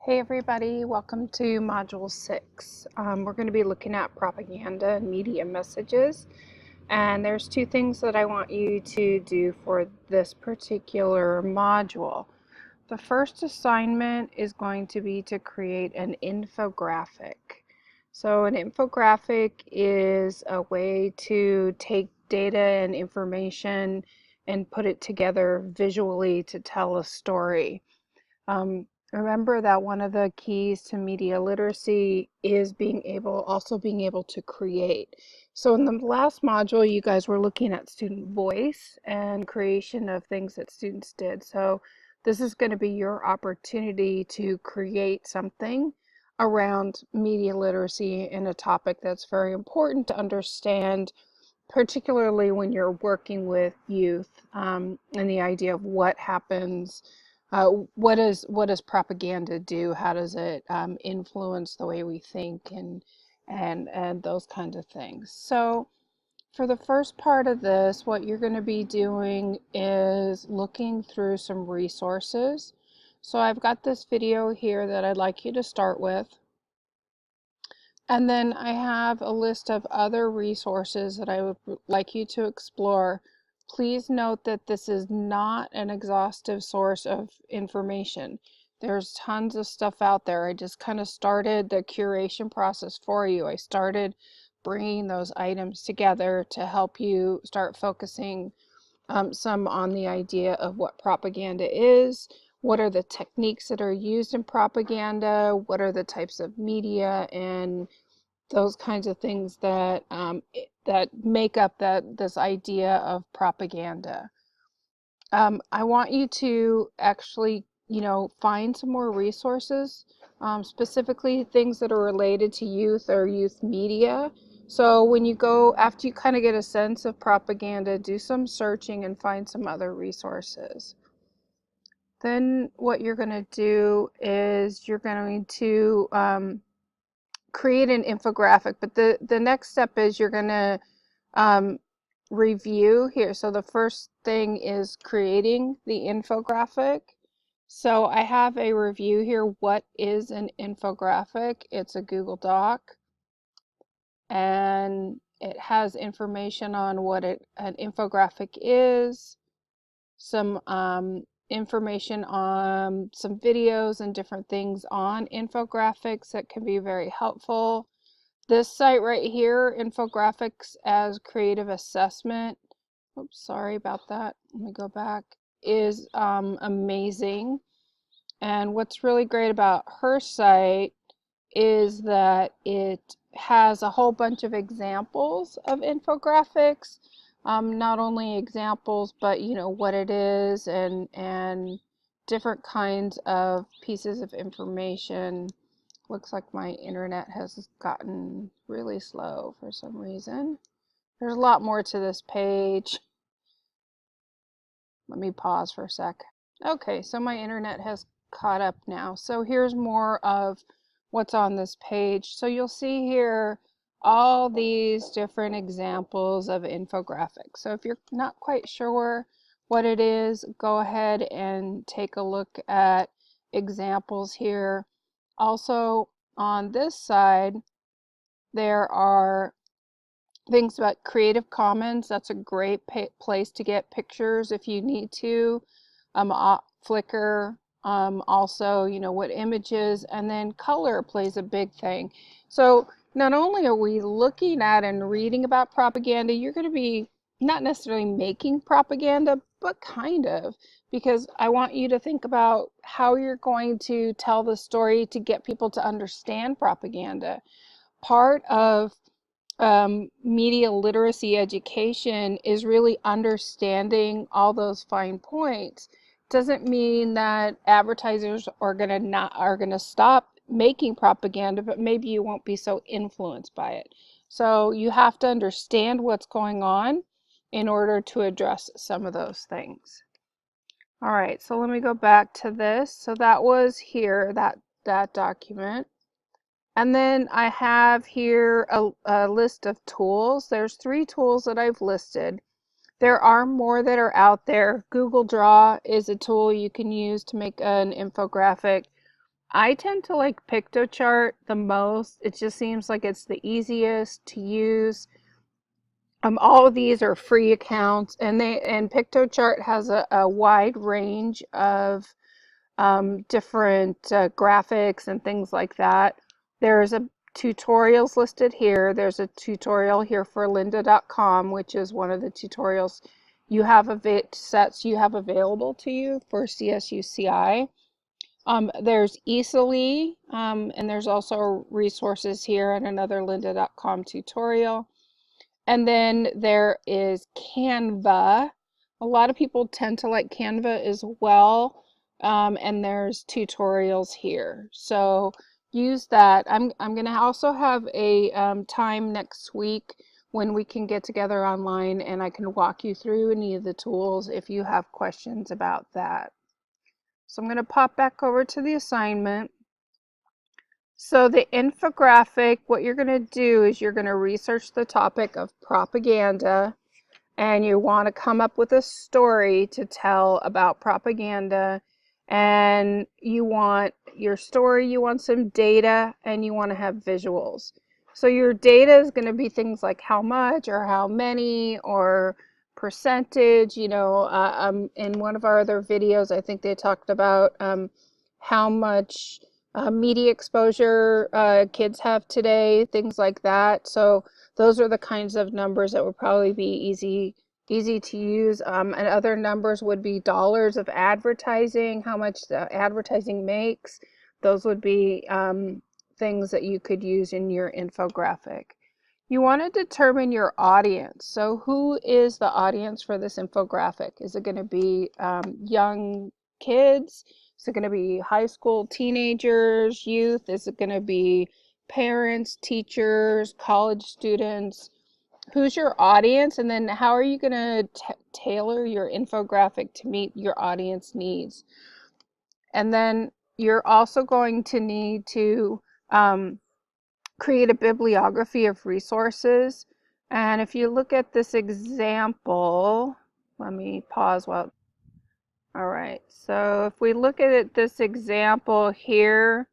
Hey everybody, welcome to Module 6. We're going to be looking at propaganda and media messages, and there's two things that I want you to do for this particular module. The first assignment is going to be to create an infographic. So an infographic is a way to take data and information and put it together visually to tell a story. Remember that one of the keys to media literacy is being able to create. So in the last module, you guys were looking at student voice and creation of things that students did. So this is going to be your opportunity to create something around media literacy in a topic that's very important to understand, particularly when you're working with youth, and the idea of what happens. What does propaganda do? How does it influence the way we think and those kinds of things? So for the first part of this, what you're going to be doing is looking through some resources. So I've got this video here that I'd like you to start with. And then I have a list of other resources that I would like you to explore. Please note that this is not an exhaustive source of information. There's tons of stuff out there. I just kind of started the curation process for you. I started bringing those items together to help you start focusing some on the idea of what propaganda is, what are the techniques that are used in propaganda, what are the types of media and those kinds of things that that make up this idea of propaganda. I want you to actually, find some more resources, specifically things that are related to youth or youth media. So when you go, after you kind of get a sense of propaganda, do some searching and find some other resources. Then what you're going to do is you're going to create an infographic, but the next step is you're going to review here. So the first thing is creating the infographic. So I have a review here. What is an infographic? It's a Google Doc, and it has information on what an infographic is, some information on some videos and different things on infographics that can be very helpful. This site right here, Infographics as Creative Assessment, oops, sorry about that, let me go back, is amazing. And what's really great about her site is that it has a whole bunch of examples of infographics. Not only examples, but what it is and different kinds of pieces of information. Looks like my internet has gotten really slow for some reason. There's a lot more to this page. Let me pause for a sec. Okay, so my internet has caught up now. So here's more of what's on this page. So you'll see here all these different examples of infographics. So if you're not quite sure what it is, go ahead and take a look at examples here. Also on this side, there are things about Creative Commons. That's a great place to get pictures if you need to. Flickr, also, what images, and then color plays a big thing. So not only are we looking at and reading about propaganda, you're going to be not necessarily making propaganda, but kind of, because I want you to think about how you're going to tell the story to get people to understand propaganda. Part of media literacy education is really understanding all those fine points. Doesn't mean that advertisers are gonna stop making propaganda, but maybe you won't be so influenced by it. So you have to understand what's going on in order to address some of those things. All right, so let me go back to this. So that was here, that document. And then I have here a list of tools. There's 3 tools that I've listed. There are more that are out there. Google Draw is a tool you can use to make an infographic. I tend to like PictoChart the most. It just seems like it's the easiest to use. All of these are free accounts, and PictoChart has a wide range of different graphics and things like that. There's a tutorials listed here. There's a tutorial here for lynda.com, which is one of the tutorials you have sets you have available to you for CSUCI. There's easily, and there's also resources here and another lynda.com tutorial. And then there is Canva. A lot of people tend to like Canva as well. And there's tutorials here. So use that. I'm going to also have a time next week when we can get together online and I can walk you through any of the tools if you have questions about that. So I'm going to pop back over to the assignment. So the infographic, what you're going to do is you're going to research the topic of propaganda, and you want to come up with a story to tell about propaganda, and you want your story, you want some data, and you want to have visuals. So your data is going to be things like how much or how many or percentage. In one of our other videos, I think they talked about how much media exposure kids have today, things like that. So those are the kinds of numbers that would probably be easy to use. And other numbers would be dollars of advertising, how much the advertising makes. Those would be things that you could use in your infographic. You want to determine your audience. So who is the audience for this infographic? Is it going to be young kids? Is it going to be high school teenagers, youth? Is it going to be parents, teachers, college students? Who's your audience? And then how are you going to tailor your infographic to meet your audience needs? And then you're also going to need to create a bibliography of resources. And if you look at this example, let me pause while. All right, so if we look at this example here,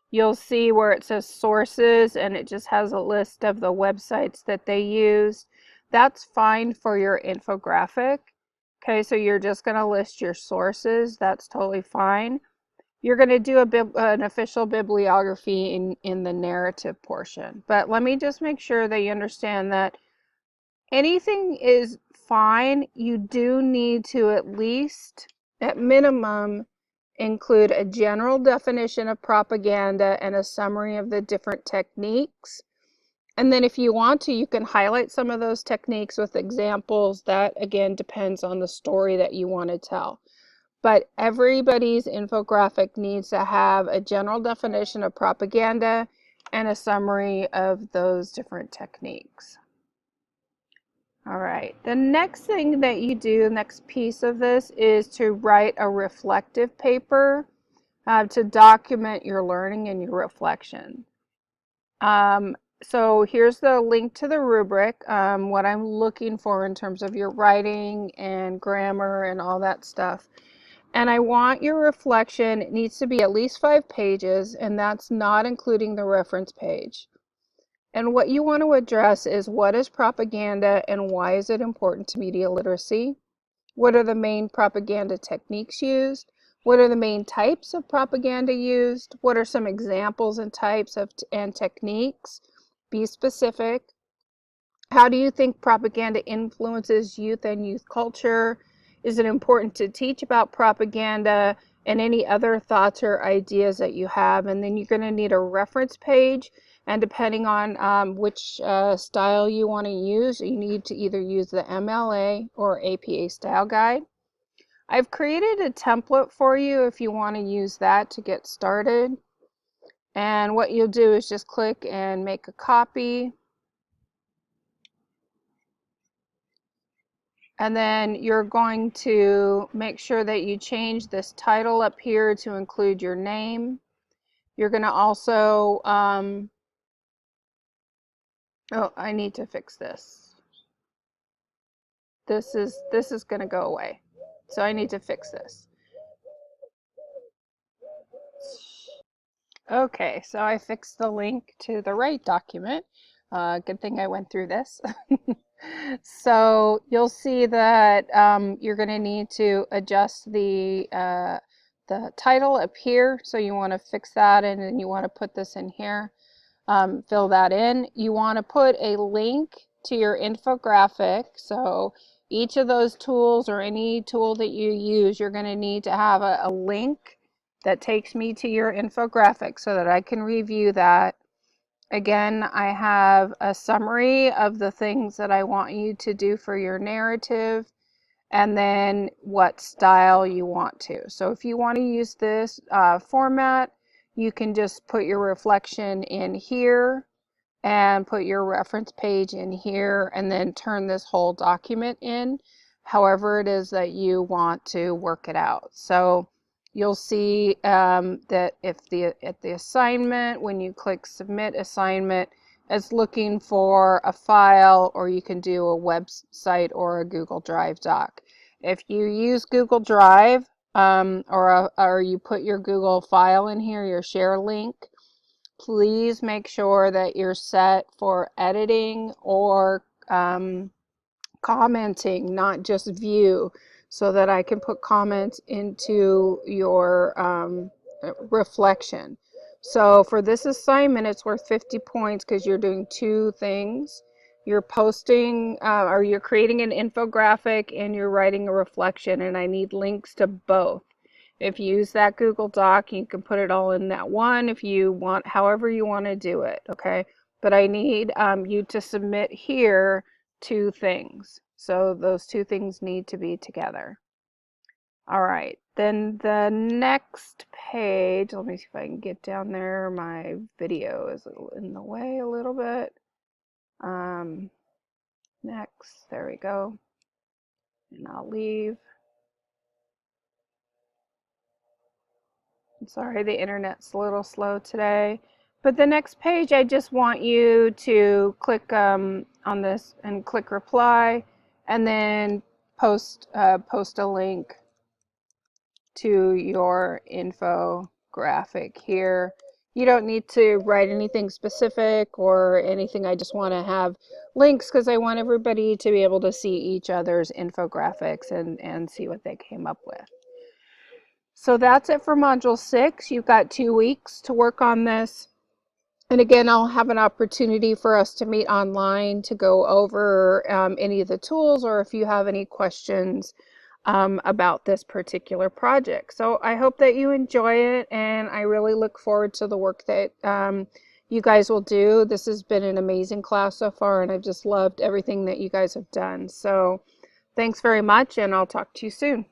you'll see where it says sources and it just has a list of the websites that they used. That's fine for your infographic. Okay, so you're just going to list your sources. That's totally fine. You're going to do an official bibliography in the narrative portion. But let me just make sure that you understand that anything is fine. You do need to at least, at minimum, include a general definition of propaganda and a summary of the different techniques. And then if you want to, you can highlight some of those techniques with examples. That, again, depends on the story that you want to tell. But everybody's infographic needs to have a general definition of propaganda and a summary of those different techniques. All right, the next thing that you do, the next piece of this, is to write a reflective paper to document your learning and your reflection. So here's the link to the rubric, what I'm looking for in terms of your writing and grammar and all that stuff. And I want your reflection, it needs to be at least 5 pages, and that's not including the reference page. And what you want to address is what is propaganda and why is it important to media literacy? What are the main propaganda techniques used? What are the main types of propaganda used? What are some examples and types and techniques? Be specific. How do you think propaganda influences youth and youth culture? Is it important to teach about propaganda and any other thoughts or ideas that you have? And then you're going to need a reference page. And depending on which style you want to use, you need to either use the MLA or APA style guide. I've created a template for you if you want to use that to get started. And what you'll do is just click and make a copy. And then you're going to make sure that you change this title up here to include your name. You're going to also, oh, I need to fix this. This is going to go away. So I need to fix this. Okay, so I fixed the link to the right document. Good thing I went through this. So you'll see that you're going to need to adjust the title up here. So you want to fix that, and then you want to put this in here. Fill that in. You want to put a link to your infographic. So each of those tools or any tool that you use, you're going to need to have a link that takes me to your infographic so that I can review that. Again, I have a summary of the things that I want you to do for your narrative, and then what style you want to. So if you want to use this format, you can just put your reflection in here and put your reference page in here, and then turn this whole document in however it is that you want to work it out. So you'll see that if at the assignment, when you click submit assignment, it's looking for a file, or you can do a website or a Google Drive doc. If you use Google Drive or you put your Google file in here, your share link, please make sure that you're set for editing or commenting, not just view, so that I can put comments into your reflection. So for this assignment, it's worth 50 points because you're doing two things. You're posting or you're creating an infographic, and you're writing a reflection, and I need links to both. If you use that Google Doc, you can put it all in that one if you want, however you want to do it, okay? But I need you to submit here two things. So those two things need to be together. All right, then the next page, let me see if I can get down there. My video is in the way a little bit. Next, there we go. And I'll leave. I'm sorry, the internet's a little slow today. But the next page, I just want you to click on this and click reply, and then post a link to your infographic here. You don't need to write anything specific or anything. I just want to have links because I want everybody to be able to see each other's infographics and see what they came up with. So that's it for Module 6. You've got 2 weeks to work on this. And again, I'll have an opportunity for us to meet online to go over any of the tools, or if you have any questions about this particular project. So I hope that you enjoy it, and I really look forward to the work that you guys will do. This has been an amazing class so far, and I've just loved everything that you guys have done. So thanks very much, and I'll talk to you soon.